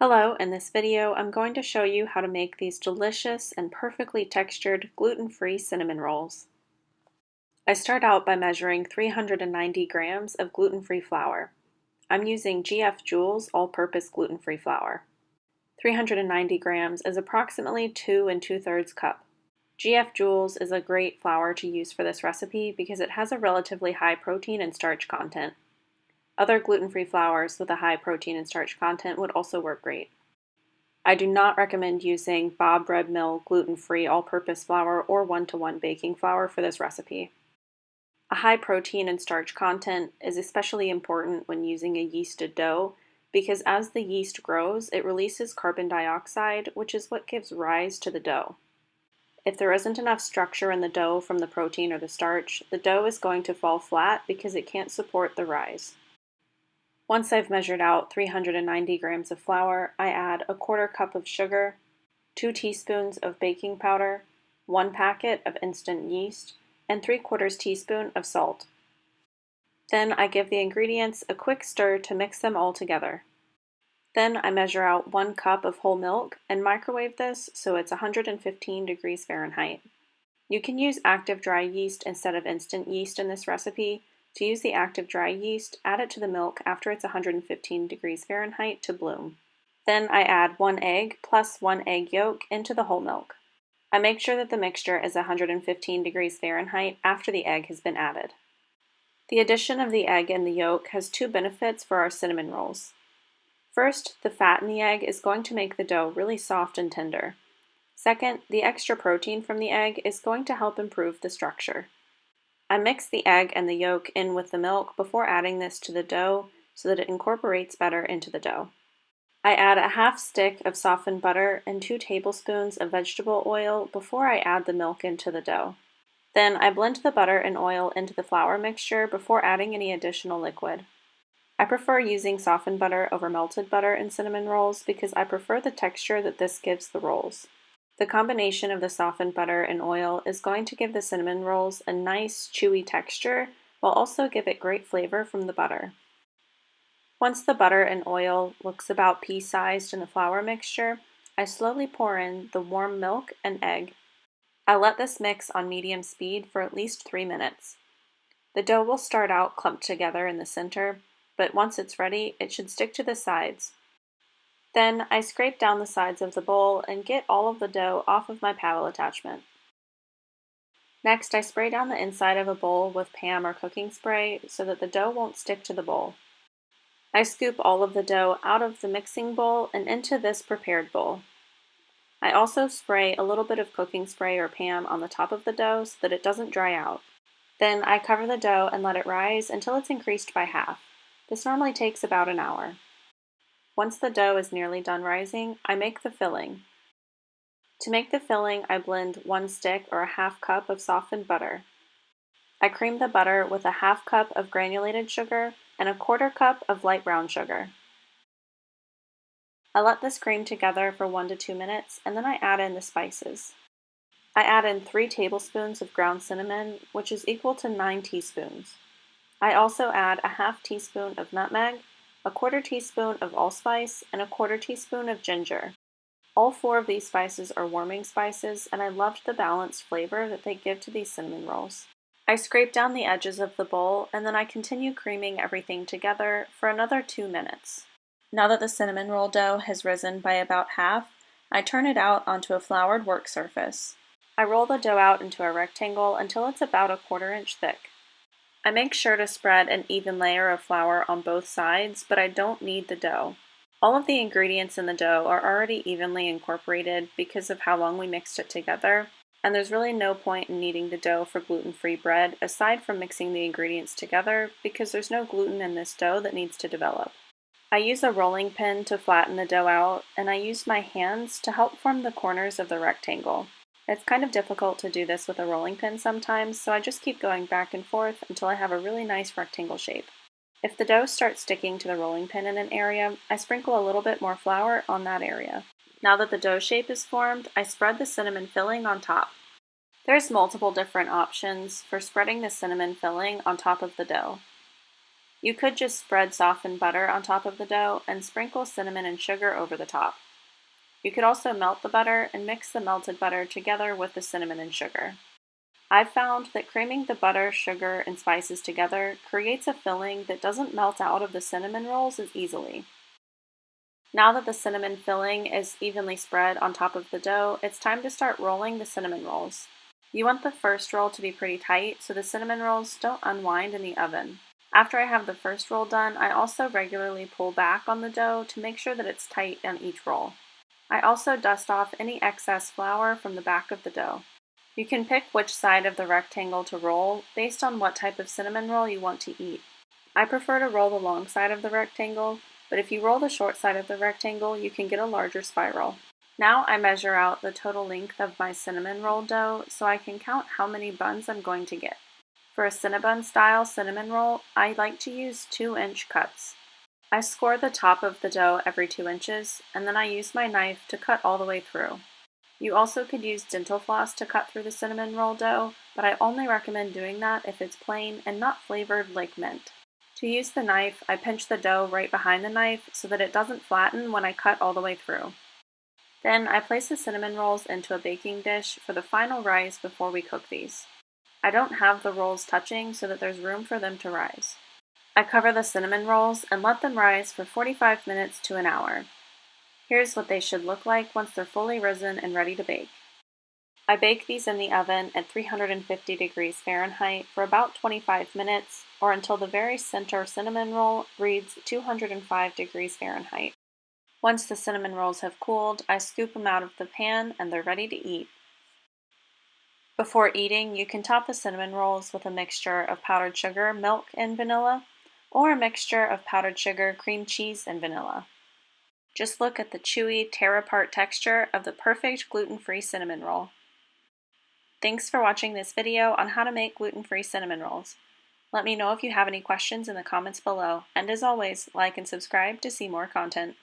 Hello, in this video I'm going to show you how to make these delicious and perfectly textured gluten-free cinnamon rolls. I start out by measuring 390 grams of gluten-free flour. I'm using GF Joules all-purpose gluten-free flour. 390 grams is approximately 2 2/3 cup. GF Joules is a great flour to use for this recipe because it has a relatively high protein and starch content. Other gluten-free flours with a high protein and starch content would also work great. I do not recommend using Bob Red Mill gluten-free all-purpose flour or 1-to-1 baking flour for this recipe. A high protein and starch content is especially important when using a yeasted dough because as the yeast grows, it releases carbon dioxide, which is what gives rise to the dough. If there isn't enough structure in the dough from the protein or the starch, the dough is going to fall flat because it can't support the rise. Once I've measured out 390 grams of flour, I add a 1/4 cup of sugar, 2 teaspoons of baking powder, 1 packet of instant yeast, and 3/4 teaspoon of salt. Then I give the ingredients a quick stir to mix them all together. Then I measure out 1 cup of whole milk and microwave this so it's 115 degrees Fahrenheit. You can use active dry yeast instead of instant yeast in this recipe. To use the active dry yeast, add it to the milk after it's 115 degrees Fahrenheit to bloom. Then I add 1 egg plus 1 egg yolk into the whole milk. I make sure that the mixture is 115 degrees Fahrenheit after the egg has been added. The addition of the egg and the yolk has 2 benefits for our cinnamon rolls. First, the fat in the egg is going to make the dough really soft and tender. Second, the extra protein from the egg is going to help improve the structure. I mix the egg and the yolk in with the milk before adding this to the dough so that it incorporates better into the dough. I add a 1/2 stick of softened butter and 2 tablespoons of vegetable oil before I add the milk into the dough. Then I blend the butter and oil into the flour mixture before adding any additional liquid. I prefer using softened butter over melted butter in cinnamon rolls because I prefer the texture that this gives the rolls. The combination of the softened butter and oil is going to give the cinnamon rolls a nice, chewy texture, while also give it great flavor from the butter. Once the butter and oil looks about pea-sized in the flour mixture, I slowly pour in the warm milk and egg. I let this mix on medium speed for at least 3 minutes. The dough will start out clumped together in the center, but once it's ready, it should stick to the sides. Then I scrape down the sides of the bowl and get all of the dough off of my paddle attachment. Next, I spray down the inside of a bowl with Pam or cooking spray so that the dough won't stick to the bowl. I scoop all of the dough out of the mixing bowl and into this prepared bowl. I also spray a little bit of cooking spray or Pam on the top of the dough so that it doesn't dry out. Then I cover the dough and let it rise until it's increased by half. This normally takes about an hour. Once the dough is nearly done rising, I make the filling. To make the filling, I blend 1 stick or a 1/2 cup of softened butter. I cream the butter with a 1/2 cup of granulated sugar and a 1/4 cup of light brown sugar. I let this cream together for 1 to 2 minutes and then I add in the spices. I add in 3 tablespoons of ground cinnamon, which is equal to 9 teaspoons. I also add a 1/2 teaspoon of nutmeg, a 1/4 teaspoon of allspice, and a 1/4 teaspoon of ginger. All 4 of these spices are warming spices, and I loved the balanced flavor that they give to these cinnamon rolls. I scrape down the edges of the bowl, and then I continue creaming everything together for another 2 minutes. Now that the cinnamon roll dough has risen by about half, I turn it out onto a floured work surface. I roll the dough out into a rectangle until it's about a 1/4 inch thick. I make sure to spread an even layer of flour on both sides, but I don't knead the dough. All of the ingredients in the dough are already evenly incorporated because of how long we mixed it together, and there's really no point in kneading the dough for gluten-free bread aside from mixing the ingredients together because there's no gluten in this dough that needs to develop. I use a rolling pin to flatten the dough out, and I use my hands to help form the corners of the rectangle. It's kind of difficult to do this with a rolling pin sometimes, so I just keep going back and forth until I have a really nice rectangle shape. If the dough starts sticking to the rolling pin in an area, I sprinkle a little bit more flour on that area. Now that the dough shape is formed, I spread the cinnamon filling on top. There's multiple different options for spreading the cinnamon filling on top of the dough. You could just spread softened butter on top of the dough and sprinkle cinnamon and sugar over the top. You could also melt the butter and mix the melted butter together with the cinnamon and sugar. I've found that creaming the butter, sugar, and spices together creates a filling that doesn't melt out of the cinnamon rolls as easily. Now that the cinnamon filling is evenly spread on top of the dough, it's time to start rolling the cinnamon rolls. You want the first roll to be pretty tight so the cinnamon rolls don't unwind in the oven. After I have the first roll done, I also regularly pull back on the dough to make sure that it's tight on each roll. I also dust off any excess flour from the back of the dough. You can pick which side of the rectangle to roll based on what type of cinnamon roll you want to eat. I prefer to roll the long side of the rectangle, but if you roll the short side of the rectangle, you can get a larger spiral. Now I measure out the total length of my cinnamon roll dough so I can count how many buns I'm going to get. For a Cinnabon style cinnamon roll, I like to use 2-inch cuts. I score the top of the dough every 2 inches, and then I use my knife to cut all the way through. You also could use dental floss to cut through the cinnamon roll dough, but I only recommend doing that if it's plain and not flavored like mint. To use the knife, I pinch the dough right behind the knife so that it doesn't flatten when I cut all the way through. Then I place the cinnamon rolls into a baking dish for the final rise before we cook these. I don't have the rolls touching so that there's room for them to rise. I cover the cinnamon rolls and let them rise for 45 minutes to an hour. Here's what they should look like once they're fully risen and ready to bake. I bake these in the oven at 350 degrees Fahrenheit for about 25 minutes or until the very center cinnamon roll reads 205 degrees Fahrenheit. Once the cinnamon rolls have cooled, I scoop them out of the pan and they're ready to eat. Before eating, you can top the cinnamon rolls with a mixture of powdered sugar, milk, and vanilla, or a mixture of powdered sugar, cream cheese, and vanilla. Just look at the chewy, tear-apart texture of the perfect gluten-free cinnamon roll. Thanks for watching this video on how to make gluten-free cinnamon rolls. Let me know if you have any questions in the comments below, and as always, like and subscribe to see more content.